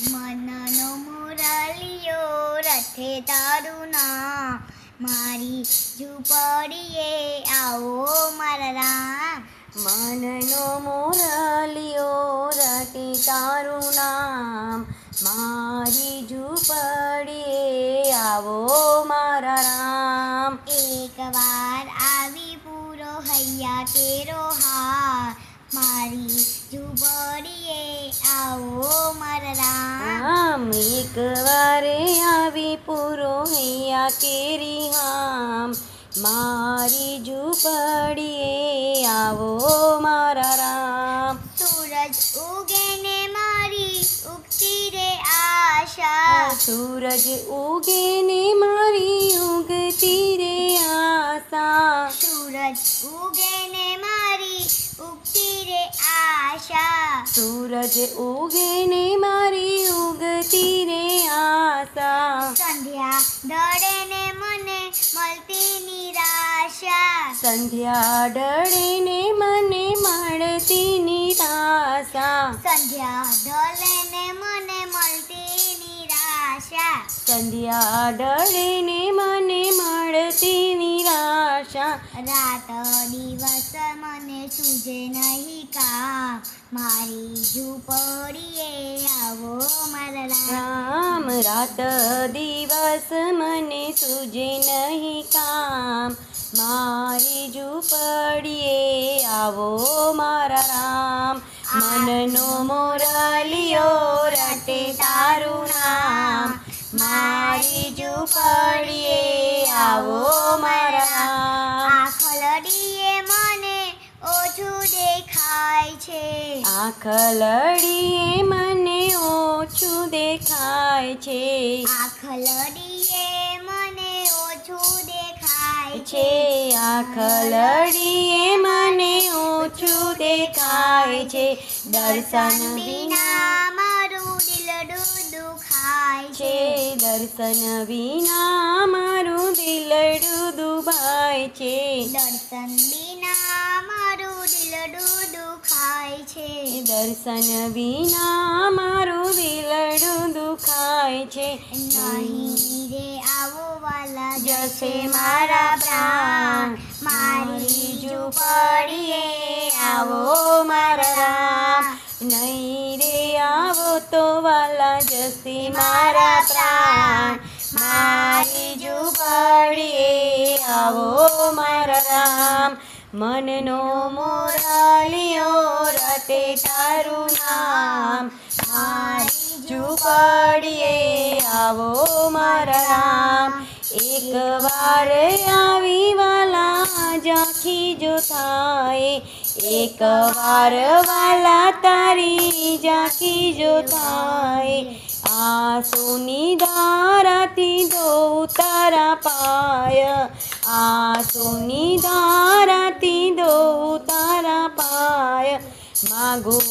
મનનો મુરલિયો રથે તારું નામ, મારી ઝૂંપડીએ આવો મારા રામ. મનનો મુરલિયો રટે તારું નામ, મારી ઝૂંપડીએ આવો મારા રામ. એકવાર આવી પૂરો હૈયા કેરો હાર, મારી ઝૂંપડીએ આવો મારા રામ. એકવાર આવી પૂરો હૈયા કેરી હામ, મારી ઝૂંપડીએ આવો મારા રામ. સૂરજ ઉગે ને મારી ઉગતી રે આશા, સૂરજ ઉગે ને મારી ઉગતી રે આશા. સૂરજ ઉગે ને મારી ઉગતી રે આશા. સૂરજ ઉગે ને મારી ઉગતી રે આશા. સંધ્યા ઢળે ને મને મળતી નિરાશા, સંધ્યા ઢળે ને મને મળતી નિરાશા. સંધ્યા ઢળે ને મને મળતી નિરાશા. સંધ્યા ઢળે ને મને મળતી નિરાશા. રાત દિવસ મને સૂઝે નહીં કામ, મારી ઝૂંપડીએ આવો મારા રામ. રાત દિવસ મને સૂઝે નહીં કામ, મારી ઝૂંપડીએ આવો મારા રામ. મનનો મોરલિયો રટે તારું નામ, મારી ઝૂંપડીએ આવો મારા રામ. આખલડીએ મને ઓછું દેખાય છે, આખલડીએ મને ઓછું દેખાય છે. આખલડીએ મને ઓછું દેખાય છે આખલડીએ મને ઓછું દેખાય છે. દર્શન વિના મારું દિલડું દુખાય છે, દર્શન વિના મારું દિલડું દુભાય છે. દર્શન વિના મારું દિલડું દુખાય છે. દર્શન વિના મારું દિલડું દુખાય છે. નહીં રે આવો વાલા જશે મારા પ્રાણ, મારી ઝૂંપડીએ આવો મારા રામ. નહીં રે આવો તો વાલા જશે મારા પ્રાણ, મારી ઝૂંપડીએ આવો મારા રામ. મનનો મોરલિયો રટે તારું નામ, મારી ઝૂંપડીએ આવો મારા રામ. એકવાર આવી વાલા ઝાંખી જો થાય, એકવાર વાલા તારી ઝાંખી જો થાય. આંસુની ધારાથી ધોઉં તારા પાય, આંસુની ધારાથી ધોઉં તારા પાય. માગું